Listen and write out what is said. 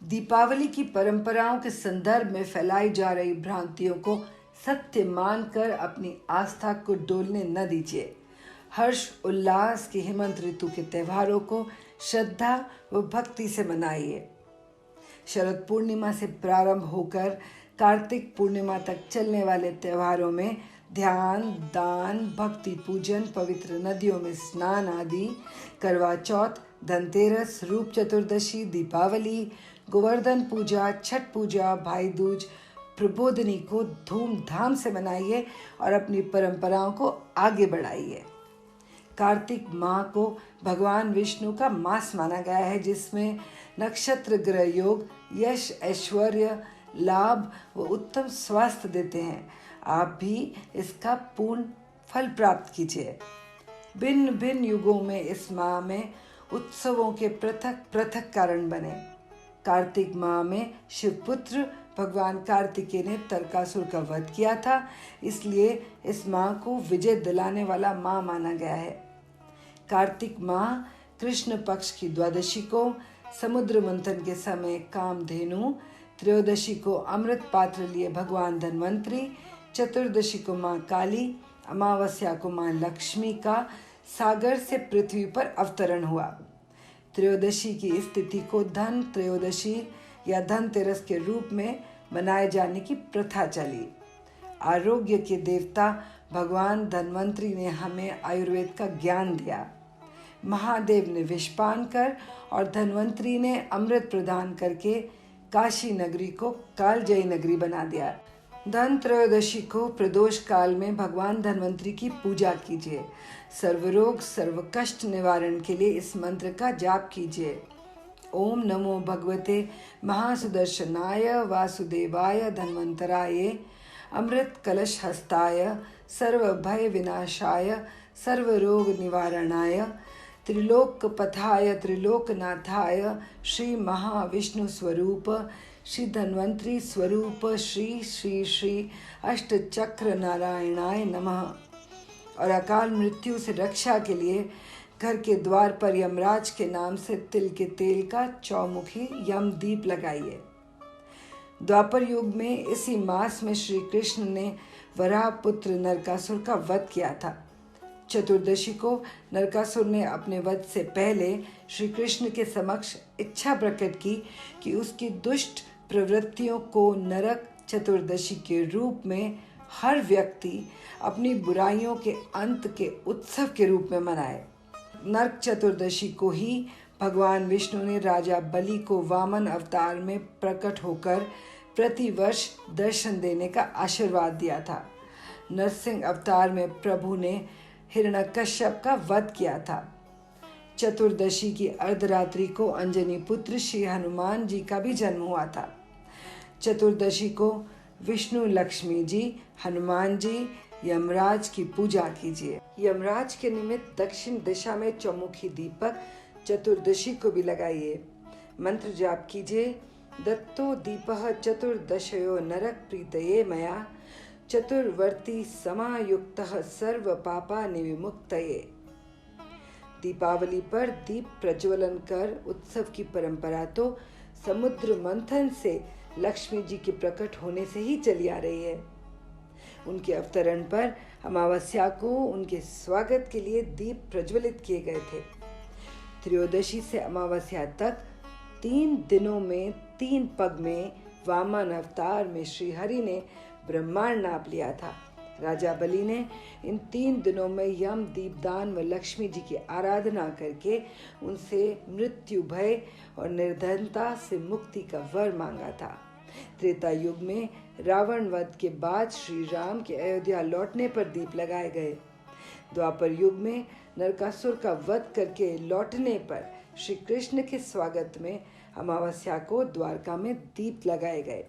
दीपावली की परंपराओं के संदर्भ में फैलाई जा रही भ्रांतियों को सत्य मानकर अपनी आस्था को डोलने न दीजिए। हर्ष उल्लास के हेमंत ऋतु के त्योहारों को श्रद्धा व भक्ति से मनाइए। शरद पूर्णिमा से प्रारंभ होकर कार्तिक पूर्णिमा तक चलने वाले त्योहारों में ध्यान, दान, भक्ति पूजन, पवित्र नदियों में स्नान आदि, करवा चौथ, धनतेरस, रूप चतुर्दशी, दीपावली, गोवर्धन पूजा, छठ पूजा, भाई दूज, प्रबोधनी को धूमधाम से मनाइए और अपनी परंपराओं को आगे बढ़ाइए। कार्तिक माह को भगवान विष्णु का मास माना गया है, जिसमें नक्षत्र ग्रह योग यश, ऐश्वर्य, लाभ व उत्तम स्वास्थ्य देते हैं। आप भी इसका पूर्ण फल प्राप्त कीजिए। भिन्न भिन्न युगों में इस माह में उत्सवों के पृथक पृथक कारण बने। कार्तिक माह में शिवपुत्र भगवान कार्तिकेय ने तारकासुर का वध किया था, इसलिए इस माह को विजय दिलाने वाला माह माना गया है। कार्तिक माह कृष्ण पक्ष की द्वादशी को समुद्र मंथन के समय कामधेनु, त्रयोदशी को अमृत पात्र लिए भगवान धन्वंतरी, चतुर्दशी को माँ काली, अमावस्या को माँ लक्ष्मी का सागर से पृथ्वी पर अवतरण हुआ। त्रयोदशी की स्थिति को धन त्रयोदशी या धनतेरस के रूप में मनाए जाने की प्रथा चली। आरोग्य के देवता भगवान धन्वंतरी ने हमें आयुर्वेद का ज्ञान दिया। महादेव ने विषपान कर और धन्वंतरी ने अमृत प्रदान करके काशी नगरी को कालजयी नगरी बना दिया। धन त्रयोदशी को प्रदोष काल में भगवान धन्वंतरी की पूजा कीजिए। सर्वरोग सर्व कष्ट निवारण के लिए इस मंत्र का जाप कीजिए। ओम नमो भगवते महासुदर्शनाय वासुदेवाय धन्वंतराय अमृत कलश हस्ताय सर्व भय विनाशाय सर्व रोग निवारणाय त्रिलोक पथाय त्रिलोकनाथाय श्री महाविष्णु स्वरूप श्री धन्वंतरी स्वरूप श्री श्री श्री अष्टचक्र नारायणाय नमः। और अकाल मृत्यु से रक्षा के लिए घर के द्वार पर यमराज के नाम से तिल के तेल का चौमुखी यम दीप लगाइए। द्वापर युग में इसी मास में श्री कृष्ण ने वराह पुत्र नरकासुर का वध किया था। चतुर्दशी को नरकासुर ने अपने वध से पहले श्री कृष्ण के समक्ष इच्छा प्रकट की कि उसकी दुष्ट प्रवृत्तियों को नरक चतुर्दशी के रूप में हर व्यक्ति अपनी बुराइयों के अंत के उत्सव के रूप में मनाए। नरक चतुर्दशी को ही भगवान विष्णु ने राजा बलि को वामन अवतार में प्रकट होकर प्रतिवर्ष दर्शन देने का आशीर्वाद दिया था। नरसिंह अवतार में प्रभु ने हिरण्यकश्यप का वध किया था। चतुर्दशी की अर्धरात्रि को अंजनी पुत्र श्री हनुमान जी का भी जन्म हुआ था। चतुर्दशी को विष्णु, लक्ष्मी जी, हनुमान जी, यमराज की पूजा कीजिए। यमराज के निमित्त दक्षिण दिशा में चौमुखी दीपक चतुर्दशी को भी लगाइए। मंत्र जाप कीजिए। दत्तो दीपः चतुर्दशयो नरक प्रीतये मया चतुर्वर्ती समायुक्तः सर्व पापा निविमुक्तये। दीपावली पर दीप प्रज्वलन कर उत्सव की परंपरा तो समुद्र मंथन से लक्ष्मी जी के प्रकट होने से ही चली आ रही है। उनके अवतरण पर अमावस्या को उनके स्वागत के लिए दीप प्रज्वलित किए गए थे। त्रयोदशी से अमावस्या तक 3 दिनों में 3 पग में वामन अवतार में श्री हरि ने ब्रह्मांड नाप लिया था। राजा बलि ने इन 3 दिनों में यम, दीपदान व लक्ष्मी जी की आराधना करके उनसे मृत्यु भय और निर्धनता से मुक्ति का वर मांगा था। त्रेता युग में रावण वध के बाद श्री राम के अयोध्या लौटने पर दीप लगाए गए। द्वापर युग में नरकासुर का वध करके लौटने पर श्री कृष्ण के स्वागत में अमावस्या को द्वारका में दीप लगाए गए।